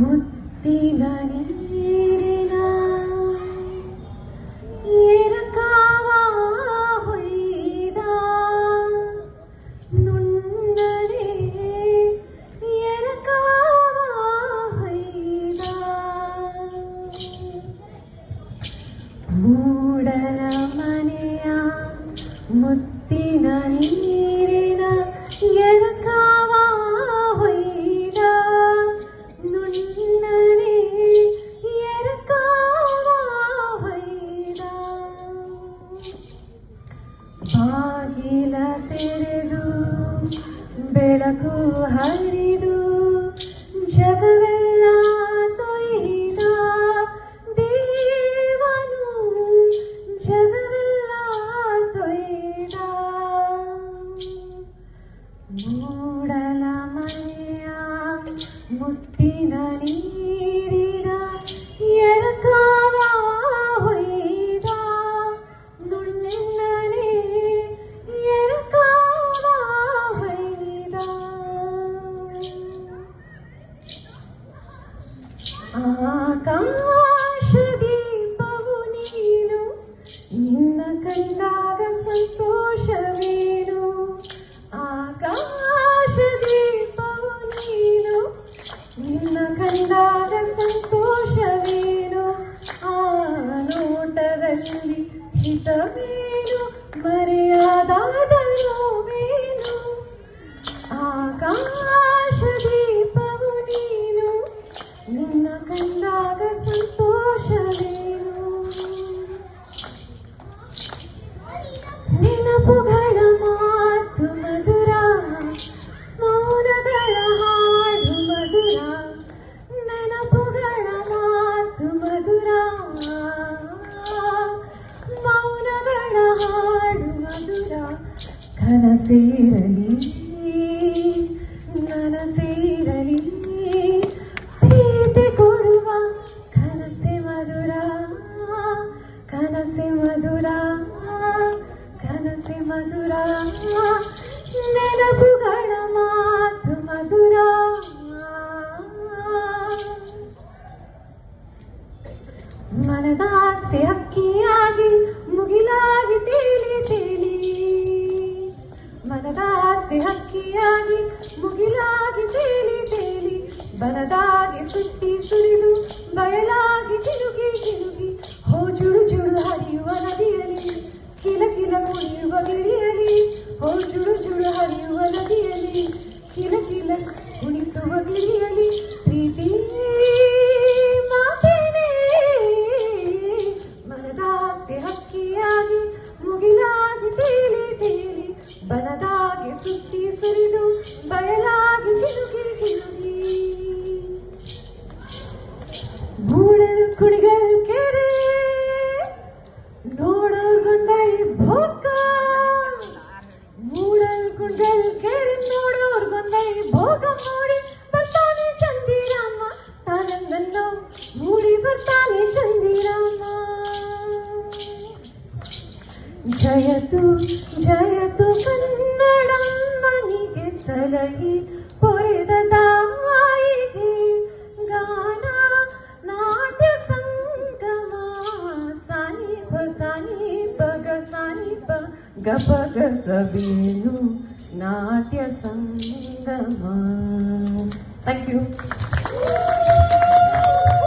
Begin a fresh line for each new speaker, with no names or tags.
ಮುತ್ತಿನ ನೀರಿನ ಎರಕಾವ ಹೊಯ್ದ ನುಣ್ಣನೆ ಎರಕಾವ ಹೊಯ್ದ ಮೂಡಲ ಮನೆಯ ಮುತ್ತಿನ ನೀರಿನ ಎರಕಾವ ಹೊಯ್ದ ನುಣ್ಣನೆ ಎರಕಾವ ಹೊಯ್ದ ಬಾಗಿಲ ತೆರೆದು ಬೆಳಕು ಹರಿದು ಜಗವೆಲ್ಲ ತೊಯ್ದ ದೇವನು ಜಗವೆಲ್ಲ ತೊಯ್ದ ಮೂಡಲ ಮನೆಯ ಮುತ್ತಿನ ನೀರಿನ ಎರಕಾವ ಹೊಯ್ದ ನುಣ್ಣನೆ ಎರಕಾವ ಹೊಯ್ದ ಆಕಾಶ ದೀಪವು ನೀನು ನಿನ್ನ ಕಂಡಾಗ ಸಂತೋಷವೇನು ಆಕಾಶ ದೀಪವು ನೀನು ನಿನ್ನ ಕಂಡಾಗ ಸಂತೋಷವೇನು ಆ ನೋಟದಲ್ಲಿ ಹಿತವೇನು ಮರೆಯಾದಾದ ನೋವೇನು ಆಕಾಶ ದೀಪವು ನೀನು ನಿನ್ನ ಕಂಡಾಗ ಸಂತೋಷವೇನು ನೆನಪುಗಳ ಮಾತು ಮಧುರ ಮೌನಗಳ ಹಾಡು ಮಧುರ ನೆನಪುಗಳ ಮಾತು ಮಧುರ ಮೌನಗಳ ಹಾಡು ಮಧುರ ಕನಸಿರಲಿ ನನಸಿರಲಿ ಪ್ರೀತಿ ಕೊಡುವ ಕನಸೆ ಮಧುರ ಕನಸೆ ಮಧುರ ಕನಸೆ ಮಧುರ ನೆನಪುಗಳ ಮಾತು ಮಧುರ ಮನದಾಸೆ ಹಕ್ಕಿಯಾಗಿ ಮುಗಿಲಾಗಿ ತೇಲಿ ತೇಲಿ ಮನದಾಸೆ ಹಕ್ಕಿಯಾಗಿ ಮುಗಿಲಾಗಿ ತೇಲಿ ತೇಲಿ ಬನದಾಗಿ ಸುತ್ತಿ ಸುರಿದು ಬಯಲಾಗಿ ಚಿನುಕಿ ಚಿನುಕಿ ಹೋ ಜುಳು ಜುಳು ಹರಿಯುವ ನದಿಯಲಿ ಕಿಲ ಕಿಲ ಕುಣಿಯುವ ಗಿಳಿಯಲಿ ಹೋ ಜುಳು ಜುಳು ಹರಿಯುವ ನದಿಯಲಿ ಕಿಲ ಕಿಲ ಕುಣಿಸುವ ಗಿಳಿಯಲಿ ಪ್ರೀತಿ ಮಾತೇನೆ ಮನದಾಸೆ ಹಕ್ಕಿಯಾಗಿ ಮುಗಿಲಾಗಿ ತೇಲಿ ತೇಲಿ ಬನದಾಗಿ ಸುತ್ತಿ ಸುರಿದು ಬಯಲಾಗಿ ಚಿನುಕಿ ಚಿನುಕಿ ಮೂಡಲ್ ಕುಣಿಗಲ್ ಕೆರೆ ನೋಡೋರ್ಗೊಂದೈ ಭೋಕ ಮೂಡಲ್ ಕುಣಿಗಲ್ ಕೆರೆ ನೋಡೋರ್ಗೊಂದೈ ಭೋಗ ಮೂಡಿ ಬರ್ತಾನೆ ಚಂದಿರಾಮ ತಾನಂದನ್ನು ಮೂಡಿ ಬರ್ತಾನೆ ಚಂದಿರಾಮ ಜಯತು ಜಯತು ಕನ್ನಡಮ್ಮನಿಗೆ ಸಲಹಿ ಪೊರೆದ ತಾಯಿಗೆ ಗಾನ ನಾಟ್ಯ ಸಂಗಮ ಸಾನಿಪ ಸಾನಿಪ ಗ ಸಾನಿಪ ಗಪ ಗಸಬೇನು ನಾಟ್ಯ ಸಂಗಮ. Thank you.